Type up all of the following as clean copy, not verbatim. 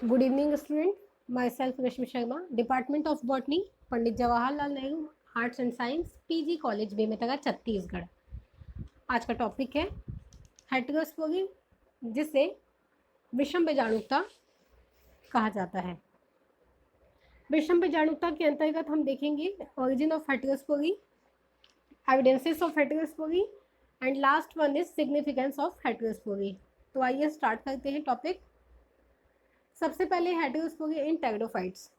Good evening student, my self Rashmi Sharma, department of botany, Pandit Jawaharlal Nehru arts and science, PG college Bemetara, Chhattisgarh. आज का topic है heterospory, जिसे विषम बीजाणुता कहा जाता है। विषम बीजाणुता के अंतर्गत हम देखेंगे origin of heterospory, evidences of heterospory and last one is significance of heterospory. तो आइए स्टार्ट करते हैं टॉपिक। सबसे पहले हेटेरोस्पोरी इन टेरिडोफाइट्स।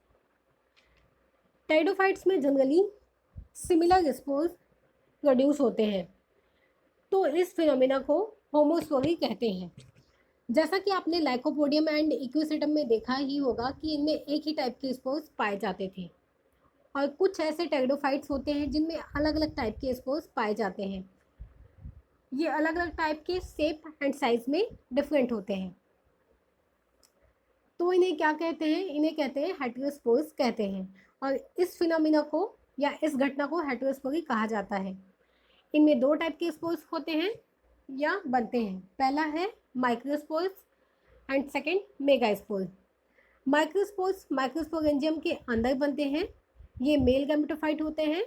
टेरिडोफाइट्स में जनरली सिमिलर स्पोर्स प्रोड्यूस होते हैं, तो इस फिनोमिना को होमोस्पोरी कहते हैं। जैसा कि आपने लाइकोपोडियम एंड इक्विसेटम में देखा ही होगा कि इनमें एक ही टाइप के स्पोर्स पाए जाते थे, और कुछ ऐसे टेरिडोफाइट्स होते हैं जिनमें अलग अलग टाइप के स्पोर्स पाए जाते हैं। ये अलग अलग टाइप के शेप एंड साइज में डिफरेंट होते हैं, तो इन्हें क्या कहते हैं? इन्हें कहते हैं हेटेरोस्पोर्स कहते हैं। और इस फिनोमिना को या इस घटना को हेटेरोस्पोरी कहा जाता है। इनमें दो टाइप के स्पोर्स होते हैं या बनते हैं। पहला है microspores and second megaspore. Microspores microsporangium के अंदर बनते हैं। ये मेल गैमेटोफाइट होते हैं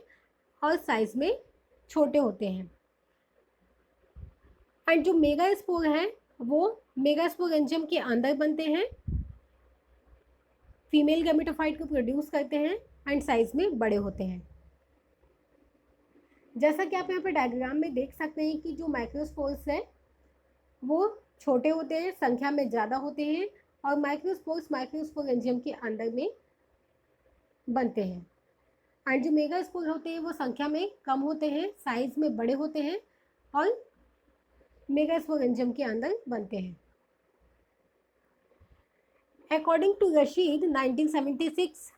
और साइज में छोटे होते हैं। एंड जो मेगास्पोर हैं वो मेगास्पोरेंजियम के अंदर बनते हैं, फीमेल गैमेटोफाइट को प्रोड्यूस करते हैं एंड साइज में बड़े होते हैं। जैसा कि आप यहाँ पे डायग्राम में देख सकते हैं कि जो माइक्रोस्पोर्स है वो छोटे होते हैं, संख्या में ज़्यादा होते हैं, और माइक्रोस्पोर्स माइक्रोस्पोरेंजियम के अंदर में बनते हैं। एंड जो मेगास्पोर होते हैं वो संख्या में कम होते हैं, साइज में बड़े होते हैं और मेगास्पोरेंजियम के अंदर बनते हैं। अकॉर्डिंग टू रशीद 1976,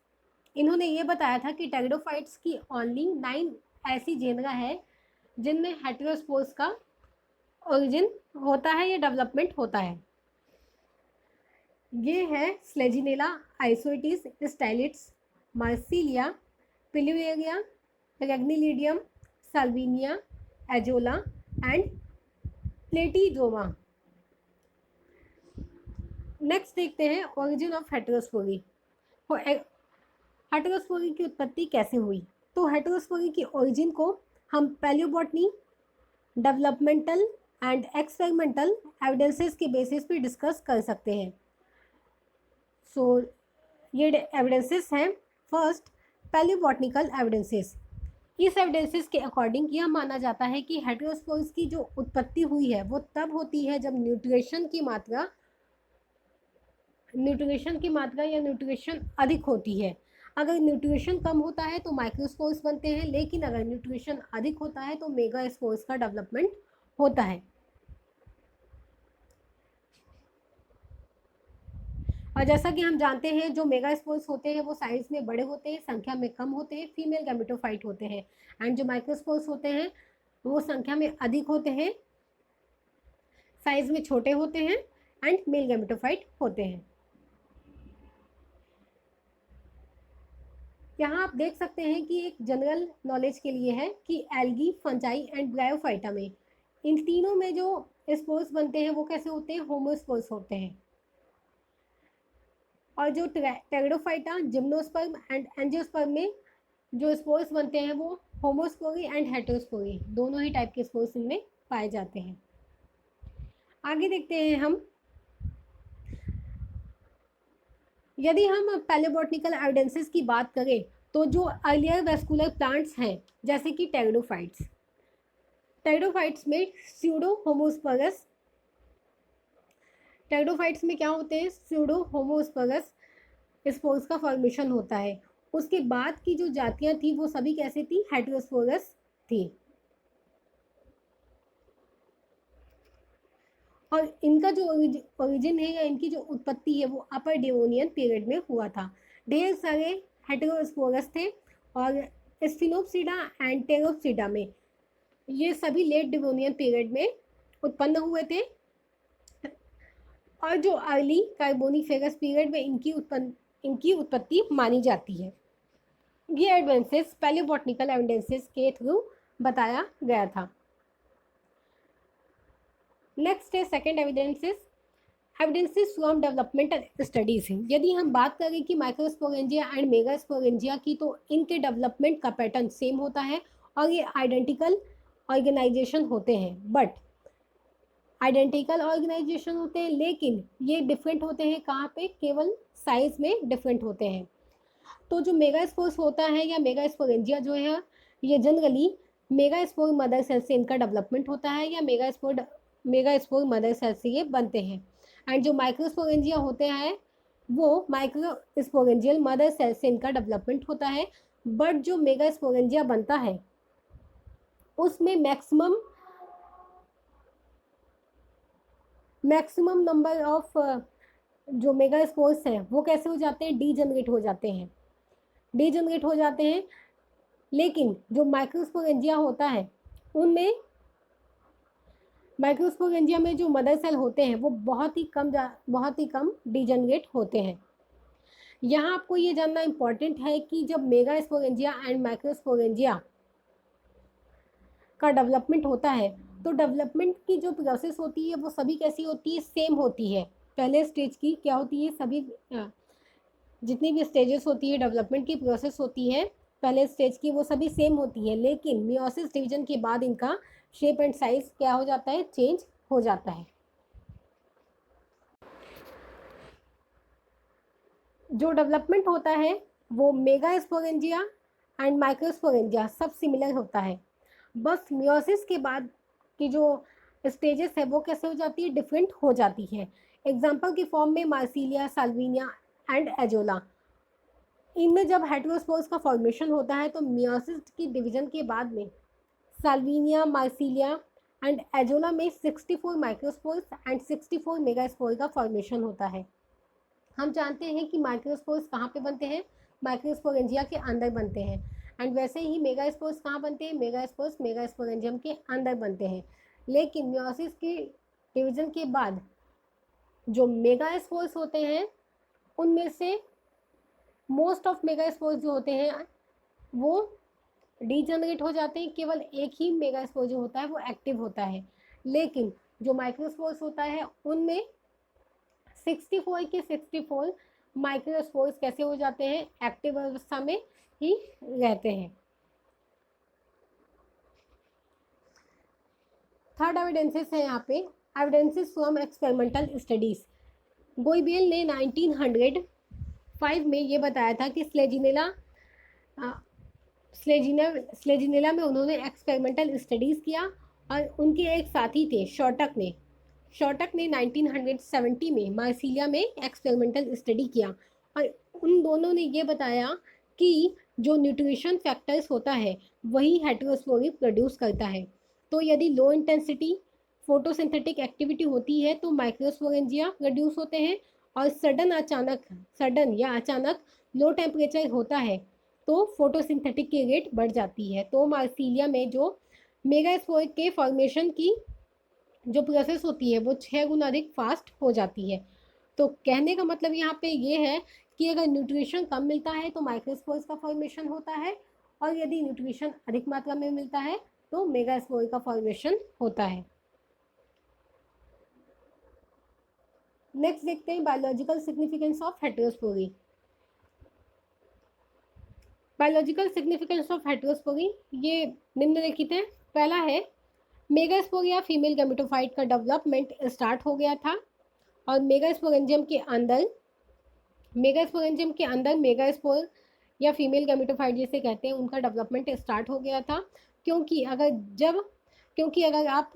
इन्होंने ये बताया था कि टेरिडोफाइट्स की ओनली 9 ऐसी जेनरा है जिनमें हेटेरोस्पोर्स का ओरिजिन होता है या डेवलपमेंट होता है। ये है Selaginella, Isoetes, Stylites, Marsilea, Pilularia, Regnellidium, Salvinia, Azolla and Platyzoma. Next देखते हैं ओरिजिन ऑफ हेटेरोस्पोरी। हेटेरोस्पोरी की उत्पत्ति कैसे हुई? तो हेटेरोस्पोरी की ओरिजिन को हम paleobotany, developmental and experimental evidences के बेसिस पे डिस्कस कर सकते हैं। सो ये एविडेंसेस हैं। First, paleobotanical evidences. इस एविडेंसेस के अकॉर्डिंग यह माना जाता है कि हेटेरोस्पोर्स की जो उत्पत्ति हुई है वो तब होती है जब न्यूट्रिशन की मात्रा या न्यूट्रिशन अधिक होती है। अगर न्यूट्रिशन कम होता है तो माइक्रोस्पोर्स बनते हैं, लेकिन अगर न्यूट्रिशन अधिक होता है तो मेगास्पोर्स का डेवलपमेंट होता है। और जैसा कि हम जानते हैं जो मेगास्पोर्स होते हैं वो साइज में बड़े होते हैं, संख्या में कम होते हैं, फीमेल गैमेटोफाइट होते हैं। एंड जो माइक्रोस्पोर्स होते हैं वो संख्या में अधिक होते हैं, साइज में छोटे होते हैं एंड मेल गैमेटोफाइट होते हैं। यहाँ आप देख सकते हैं कि एक जनरल नॉलेज के लिए है कि एल्गी, फंजाई एंड ब्रायोफाइटा में, इन तीनों में जो स्पोर्स बनते हैं वो कैसे होते हैं? होमोस्पोर्स होते हैं। और जो टेरिडोफाइटा, जिम्नोस्पर्म एंड एंजियोस्पर्म में जो स्पोर्स बनते हैं वो होमोस्पोरी एंड हेटेरोस्पोरी, दोनों ही टाइप के स्पोर्स इनमें पाए जाते हैं। आगे देखते हैं हम, यदि हम पैलियोबॉटनिकल एविडेंसेस की बात करें तो जो अर्लियर वेस्कुलर प्लांट्स हैं जैसे कि टेरिडोफाइट्स में स्यूडो होमोस्पर्गस, टेरिडोफाइट्स में क्या होते हैं? स्यूडो होमोस्पर्गस स्पोर्स का फॉर्मेशन होता है। उसके बाद की जो जातियां थी वो सभी कैसे थी? हेटेरोस्पोरस थी। और इनका जो ओरिजिन है या इनकी जो उत्पत्ति है वो अपर डेवोनियन पीरियड में हुआ था। ढेर सारे हेटेरोस्पोरस थे, और स्फिनोप्सिडा एंड टेरोप्सिडा में ये सभी लेट डेवोनियन पीरियड में उत्पन्न हुए थे। और जो अर्ली कार्बोनिफेरस पीरियड में इनकी उत्पत्ति मानी जाती है। ये एडवांसेस पैलियोबॉटनिकल एविडेंसेस के थ्रू बताया गया था। नेक्स्ट है second evidences, evidences from developmental studies हैं। यदि हम बात करें कि माइक्रोस्पोरेंजिया एंड मेगास्पोरेंजिया की, तो इनके डेवलपमेंट का पैटर्न सेम होता है और ये आइडेंटिकल ऑर्गेनाइजेशन होते हैं, बट आइडेंटिकल ऑर्गेनाइजेशन होते हैं लेकिन ये डिफरेंट होते हैं कहाँ पे, केवल साइज में डिफरेंट होते हैं। तो जो मेगास्पोर्स होता है या मेगास्पोरेंजिया जो है, ये जनरली मेगास्पोर मदर सेल से इनका डेवलपमेंट होता है या मेगास्पोर मदर सेल से ये बनते हैं। एंड जो माइक्रोस्पोरेंजिया होते हैं वो माइक्रोस्पोरेंजियल मदर सेल से इनका डेवलपमेंट होता है, बट जो मेगास्पोरेंजिया बनता है उसमें मैक्सिमम नंबर ऑफ जो मेगास्पोर्स हैं वो कैसे हो जाते हैं, डीजनरेट हो जाते हैं। लेकिन जो माइक्रोस्पोरेंजिया होता है उनमें, माइक्रोस्पोरेंजिया में जो मदर सेल होते हैं वो बहुत ही कम डीजनरेट होते हैं। यहाँ आपको ये जानना इम्पॉर्टेंट है कि जब मेगास्पोरेंजिया एंड माइक्रोस्पोरेंजिया का डेवलपमेंट होता है तो डेवलपमेंट की जो प्रोसेस होती है वो सभी कैसी होती है, सेम होती है। पहले स्टेज की क्या होती है, सभी जितनी भी स्टेजेस होती है डेवलपमेंट की प्रोसेस होती है पहले स्टेज की, वो सभी सेम होती है, लेकिन मियोसिस डिवीजन के बाद इनका शेप एंड साइज क्या हो जाता है, चेंज हो जाता है। जो डेवलपमेंट होता है वो मेगास्पोरेंजिया एंड माइक्रोस्पोरेंजिया सब सिमिलर होता है, बस मियोसिस के बाद की जो स्टेजेस है वो कैसे हो जाती है, डिफरेंट हो जाती है। एग्जाम्पल की फॉर्म में मार्सिलिया, साल्विनिया एंड एजोला, इनमें जब हेटेरोस्पोर्स का फॉर्मेशन होता है तो मियोसिस की डिवीजन के बाद में साल्विनिया, मार्सिलिया एंड एजोला में 64 माइक्रोस्पोर्स एंड 64 मेगास्पोर का फॉर्मेशन होता है। हम जानते हैं कि माइक्रोस्पोर्स कहाँ पे बनते हैं, माइक्रोस्पोरेंजिया के अंदर बनते हैं, एंड वैसे ही मेगास्पोर्स कहाँ बनते हैं, मेगास्पोर्स मेगास्पोरेंजियम के अंदर बनते हैं। लेकिन मियोसिस की डिवीजन के बाद जो मेगास्पोर्स होते हैं उनमें से मोस्ट ऑफ मेगास्पोर्स जो होते हैं वो डीजनरेट हो जाते हैं, केवल एक ही मेगास्पोर जो होता है वो एक्टिव होता है। लेकिन जो माइक्रोस्पोर्स होता है उनमें 64 के 64 माइक्रोस्पोर्स कैसे हो जाते हैं, एक्टिव अवस्था में ही रहते हैं। थर्ड एविडेंसेस है यहाँ पे, एविडेंसेस फ्रॉम एक्सपेरिमेंटल स्टडीज। गोइबेल ने 1905 में ये बताया था कि स्लेजिनेला में उन्होंने एक्सपेरिमेंटल स्टडीज़ किया, और उनके एक साथी थे शॉर्टक ने 1970 में मार्सिलिया में एक्सपेरिमेंटल स्टडी किया, और उन दोनों ने ये बताया कि जो न्यूट्रिशन फैक्टर्स होता है वही हेटेरोस्पोरी प्रोड्यूस करता है। तो यदि लो इंटेंसिटी फोटोसिंथेटिक एक्टिविटी होती है तो माइक्रोस्पोरेंजिया प्रोड्यूस होते हैं, और सडन या अचानक लो टेम्परेचर होता है तो फोटोसिंथेटिक की रेट बढ़ जाती है। तो मार्सिलिया में जो मेगास्पोर के फॉर्मेशन की जो प्रोसेस होती है वो 6 गुना अधिक फास्ट हो जाती है। तो कहने का मतलब यहाँ पे ये है कि अगर न्यूट्रिशन कम मिलता है तो माइक्रोस्पोर्स का फॉर्मेशन होता है, और यदि न्यूट्रिशन अधिक मात्रा में मिलता है तो मेगास्पोर का फॉर्मेशन होता है। नेक्स्ट देखते हैं biological significance of heterospory. Biological significance of heterospory ये निम्नलिखित है। पहला है, मेगास्पोर या फीमेल गैमेटोफाइट का डेवलपमेंट स्टार्ट हो गया था, और मेगास्पोरेंजियम के अंदर मेगास्पोर या फीमेल गैमेटोफाइट जिसे कहते हैं उनका डेवलपमेंट स्टार्ट हो गया था। क्योंकि अगर आप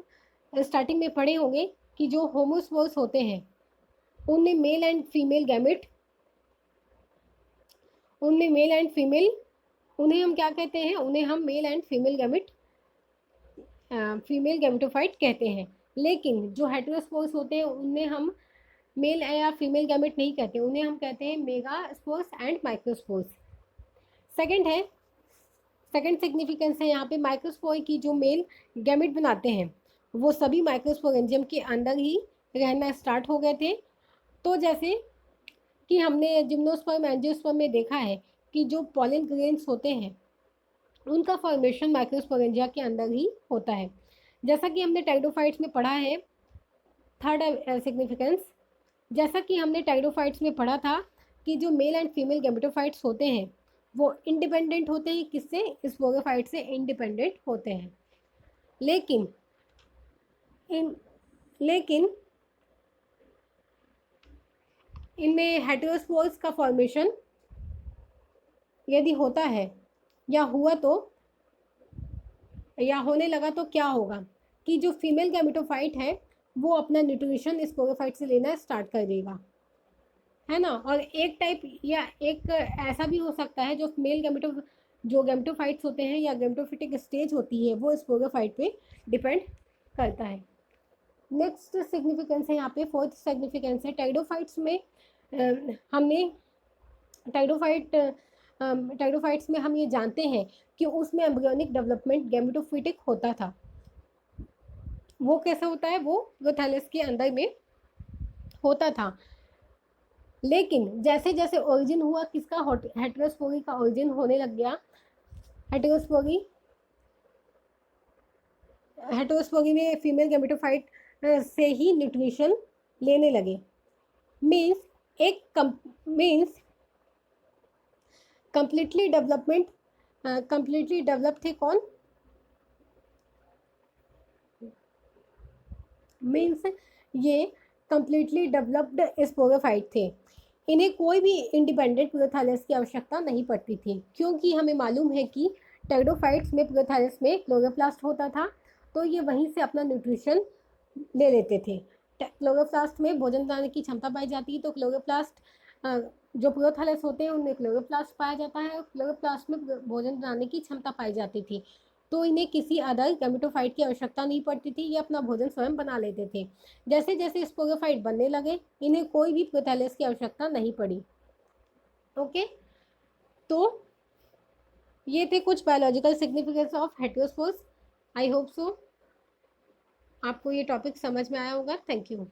स्टार्टिंग में पढ़े होंगे कि जो होमोस्पोर्स होते हैं उनमें मेल एंड फीमेल उन्हें हम क्या कहते हैं, उन्हें हम मेल एंड फीमेल गैमेटोफाइट कहते हैं। लेकिन जो हेटेरोस्पोर्स होते हैं उनमें हम मेल या फीमेल गैमेट नहीं कहते, उन्हें हम कहते हैं megaspores and microspores. Second significance है यहाँ पे, माइक्रोस्पोर की जो मेल गैमेट बनाते हैं वो सभी माइक्रोस्पोरेंजियम के अंदर ही रहना स्टार्ट हो गए थे। तो जैसे कि हमने जिम्नोस्पर्म एंजियोस्पर्म में देखा है कि जो पॉलन ग्रेन्स होते हैं उनका फॉर्मेशन माइक्रोस्पोरेंजिया के अंदर ही होता है। जैसा कि हमने टेरिडोफाइट्स में पढ़ा है, थर्ड सिग्निफिकेंस, जैसा कि हमने टाइडोफाइट्स में पढ़ा था कि जो मेल एंड फीमेल गैमेटोफाइट्स होते हैं वो इंडिपेंडेंट होते हैं, किससे? स्पोरोफाइट से इंडिपेंडेंट होते हैं। लेकिन इन लेकिन इनमें हेटेरोस्पोर्स का फॉर्मेशन यदि होता है या हुआ तो या होने लगा तो क्या होगा कि जो फीमेल गैमेटोफाइट है वो अपना न्यूट्रिशन स्पोरोफाइट से लेना स्टार्ट कर देगा, है ना। और एक टाइप या एक ऐसा भी हो सकता है जो जो गैमेटोफाइट्स होते हैं या गैमेटोफिटिक स्टेज होती है वो स्पोरोफाइट पे डिपेंड करता है। नेक्स्ट सिग्निफिकेंस है यहाँ पे, फोर्थ सिग्निफिकेंस है टाइडोफाइट्स में हमने टाइडोफाइट टाइडोफाइट्स में हम ये जानते हैं कि उसमें एम्ब्रियोनिक डेवलपमेंट गैमेटोफिटिक होता था। वो कैसे होता है? वो थैलेस के अंदर में होता था। लेकिन जैसे जैसे ओरिजिन हुआ किसका? हेटेरोस्पोरी का ओरिजिन होने लग गया। हेटेरोस्पोरी हेटेरोस्पोरी में फीमेल गैमेटोफाइट से ही न्यूट्रिशन लेने लगे। मीन्स कंप्लीटली डेवलप थे कौन? मीन्स ये कंप्लीटली डेवलप्ड स्पोरोफाइट थे। इन्हें कोई भी इंडिपेंडेंट प्रोथैलस की आवश्यकता नहीं पड़ती थी, क्योंकि हमें मालूम है कि टेरिडोफाइट्स में प्रोथैलस में क्लोरोप्लास्ट होता था, तो ये वहीं से अपना न्यूट्रिशन ले लेते थे। क्लोरोप्लास्ट में भोजन बनाने की क्षमता पाई जाती है, तो क्लोरोप्लास्ट जो प्रोथैलस होते हैं उनमें क्लोरोप्लास्ट पाया जाता है और क्लोरोप्लास्ट में भोजन बनाने की क्षमता पाई जाती थी, तो इन्हें किसी अदर गैमेटोफाइट की आवश्यकता नहीं पड़ती थी, ये अपना भोजन स्वयं बना लेते थे। जैसे जैसे स्पोरोफाइट बनने लगे इन्हें कोई भी प्रोथैलस की आवश्यकता नहीं पड़ी। ओके, तो ये थे कुछ biological significance of heterospores. I hope so आपको ये टॉपिक समझ में आया होगा। Thank you.